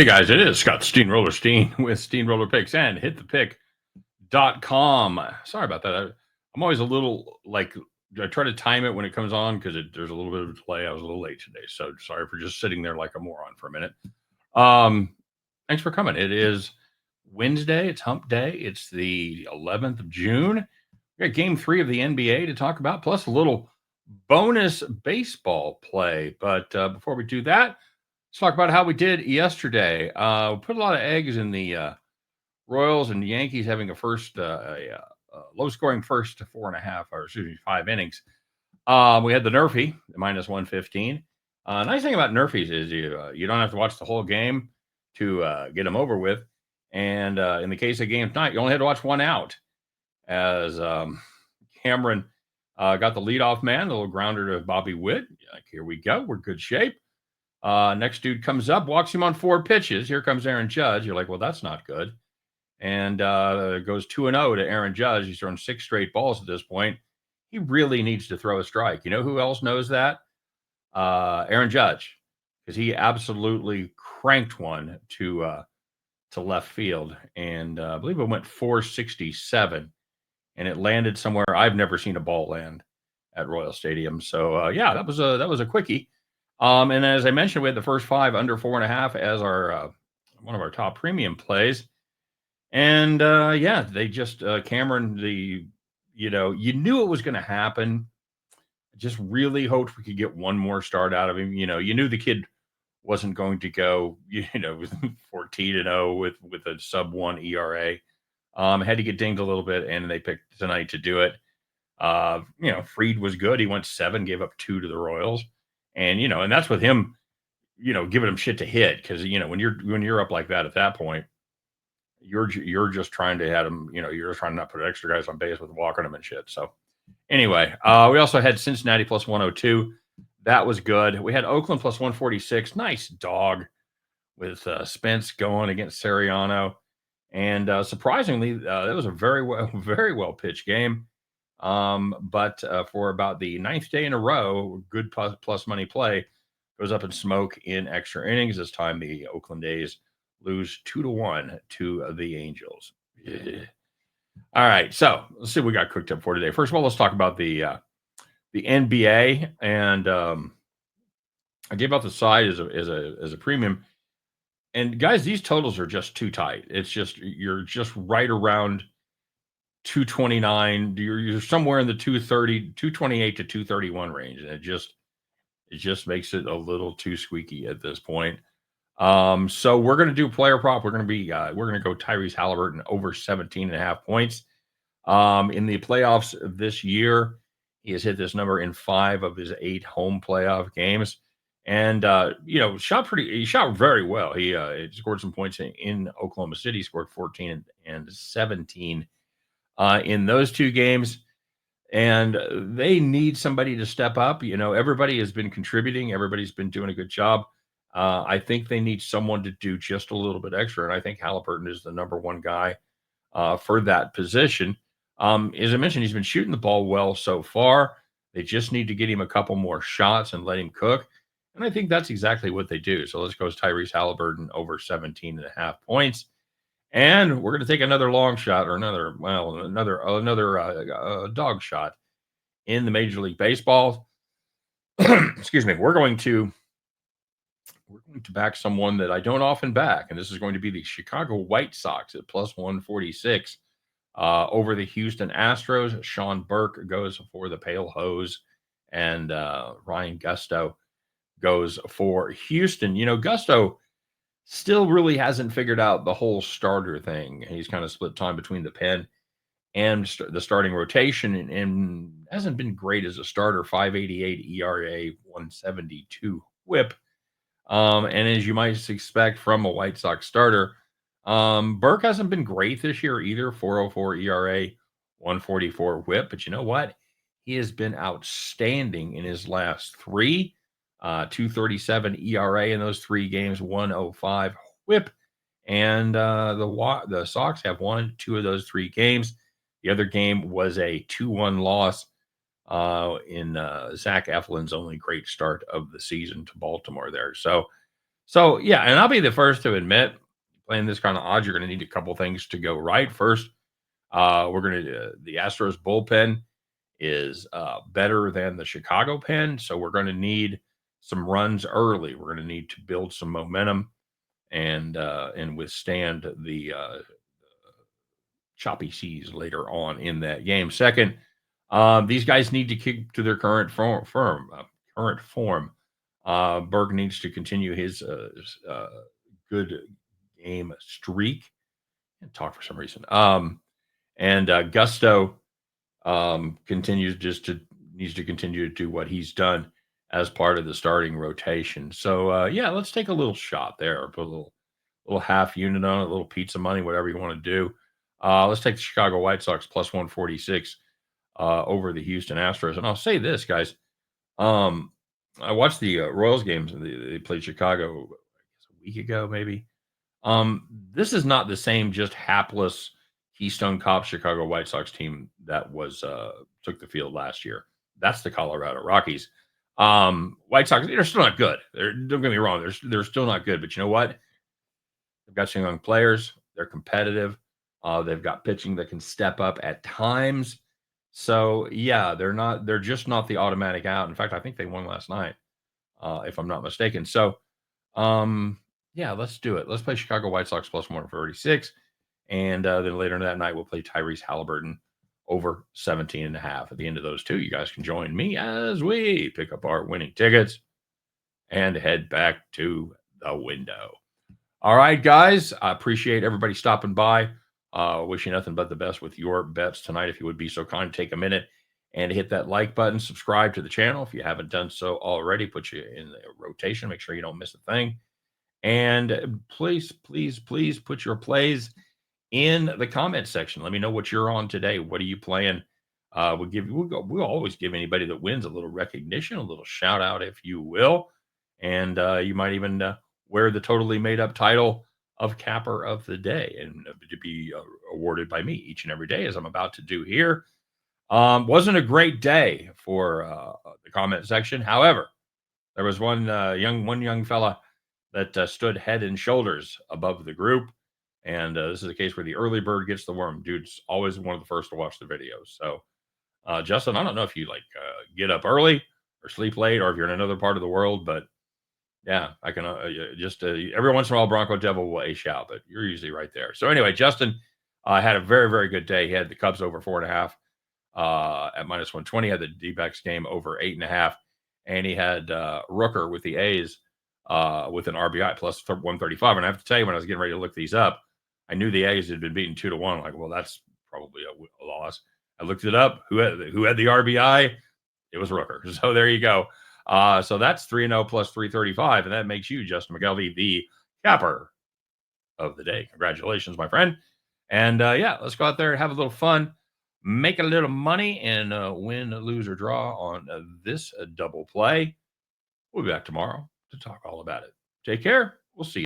Hey guys, it is Scott Steamroller Steen with Steamroller Picks and hitthepick.com. Sorry about that. I'm always a little like I try to time it when it comes on because there's a little bit of a delay. I was a little late today, so sorry for just sitting there like a moron for a minute. Um, Thanks for coming. It is Wednesday. It's Hump Day. It's the 11th of June. We got Game 3 of the NBA to talk about, plus a little bonus baseball play. But before we do that, let's talk about how we did yesterday. We put a lot of eggs in the Royals and the Yankees having a low-scoring first to 4.5, or excuse me, 5 innings. We had the Nerfy, minus 115. Nice thing about Nerfies is you don't have to watch the whole game to get them over with. And in the case of game tonight, you only had to watch one out as Cameron got the leadoff man, the little grounder to Bobby Witt. Like, here we go. We're good shape. Next dude comes up, walks him on 4 pitches. Here comes Aaron Judge. You're like, well, that's not good. And goes 2-0 to Aaron Judge. He's thrown 6 straight balls at this point. He really needs to throw a strike. You know who else knows that? Aaron Judge, because he absolutely cranked one to left field, and I believe it went 467, and it landed somewhere I've never seen a ball land at Royal Stadium. So yeah, that was a quickie. And as I mentioned, we had the first 5 under 4.5 as our one of our top premium plays. And yeah, they just Cameron, you knew it was going to happen. Just really hoped we could get one more start out of him. You knew the kid wasn't going to go, 14-0 with a sub-1 ERA. Had to get dinged a little bit, and they picked tonight to do it. Fried was good. He went 7, gave up 2 to the Royals. And and that's with him, giving him shit to hit, because when you're up like that at that point, you're just trying to have him, you're just trying to not put extra guys on base with walking them and shit. So anyway, we also had Cincinnati plus 102. That was good. We had Oakland plus 146. Nice dog with Spence going against Siriano, and surprisingly, that was a very well pitched game. But for about the 9th day in a row, good plus money play goes up in smoke in extra innings. This time, the Oakland A's lose 2-1 to the Angels. Yeah. All right, so let's see what we got cooked up for today. First of all, let's talk about the NBA, and I gave out the side as a premium. And guys, these totals are just too tight. It's just you're just right around 229. You're somewhere in the 228 to 231 range, and it just makes it a little too squeaky at this point. So we're going to do player prop. We're going to go Tyrese Halliburton over 17.5 points. In the playoffs this year, he has hit this number in 5 of his 8 home playoff games, and he shot very well. He scored some points in Oklahoma City. Scored 14 and 17 in those 2 games. And they need somebody to step up. Everybody has been contributing. Everybody's been doing a good job. I think they need someone to do just a little bit extra. And I think Halliburton is the number one guy for that position. As I mentioned, he's been shooting the ball well so far. They just need to get him a couple more shots and let him cook. And I think that's exactly what they do. So let's go with Tyrese Halliburton over 17.5 points. And we're going to take another long shot, or another dog shot in the Major League Baseball. Excuse me. We're going to back someone that I don't often back, and this is going to be the Chicago White Sox at plus 146 over the Houston Astros. Sean Burke goes for the Pale Hose, and Ryan Gusto goes for Houston. Gusto still really hasn't figured out the whole starter thing. He's kind of split time between the pen and the starting rotation, and hasn't been great as a starter. 5.88 ERA, 172 WHIP. And as you might expect from a White Sox starter, Burke hasn't been great this year either. 4.04 ERA, 144 WHIP. But you know what? He has been outstanding in his last 3. 2.37 ERA in those 3 games, 1.05 WHIP, and the Sox have won 2 of those 3 games. The other game was a 2-1 loss in Zach Eflin's only great start of the season to Baltimore there. So So yeah, and I'll be the first to admit, playing this kind of odds, you're going to need a couple things to go right. First, we're going to the Astros bullpen is better than the Chicago pen, so we're going to need some runs early. We're going to need to build some momentum and withstand the choppy seas later on in that game. Second, these guys need to keep to their current form. Berg needs to continue his good game streak. Can't talk for some reason. And Gusto continues just to needs to continue to do what he's done as part of the starting rotation. So yeah, let's take a little shot there. Put a little half unit on it, a little pizza money, whatever you want to do. Let's take the Chicago White Sox plus 146 over the Houston Astros. And I'll say this, guys. Um, I watched the Royals games. They played Chicago I guess, a week ago, maybe. This is not the same just hapless Keystone Cop Chicago White Sox team that was took the field last year. That's the Colorado Rockies. White Sox, they're still not good. Don't get me wrong, they're still not good. But you know what? They've got some young players. They're competitive. They've got pitching that can step up at times. So yeah, they're just not the automatic out. In fact, I think they won last night, if I'm not mistaken. So yeah, let's do it. Let's play Chicago White Sox plus 136. And then later in that night, we'll play Tyrese Halliburton over 17 and a half. At the end of those two, you guys can join me as we pick up our winning tickets and head back to the window. All right, guys. I appreciate everybody stopping by. Wish you nothing but the best with your bets tonight. If you would be so kind, take a minute and hit that like button. Subscribe to the channel if you haven't done so already. Put you in the rotation. Make sure you don't miss a thing. And please, please, please put your plays in the comment section. Let me know what you're on today. What are you playing? We'll always give anybody that wins a little recognition, a little shout out, if you will. And you might even wear the totally made up title of Capper of the Day and to be awarded by me each and every day, as I'm about to do here. Wasn't a great day for the comment section. However, there was one young fella that stood head and shoulders above the group. And this is a case where the early bird gets the worm. Dude's always one of the first to watch the videos. So, Justin, I don't know if you get up early or sleep late, or if you're in another part of the world, but yeah, I can just every once in a while, Bronco Devil will ace out, but you're usually right there. So anyway, Justin had a very, very good day. He had the Cubs over 4.5 at minus 120. Had the D-backs game over 8.5, and he had Rooker with the A's with an RBI plus 135. And I have to tell you, when I was getting ready to look these up, I knew the A's had been beaten 2-1. Like, well, that's probably a loss. I looked it up. Who had the RBI? It was Rooker. So there you go. So that's 3-0 plus 335, and that makes you, Justin McGelvey, the capper of the day. Congratulations, my friend. And yeah, let's go out there and have a little fun, make a little money, and win, lose, or draw on this double play. We'll be back tomorrow to talk all about it. Take care. We'll see you.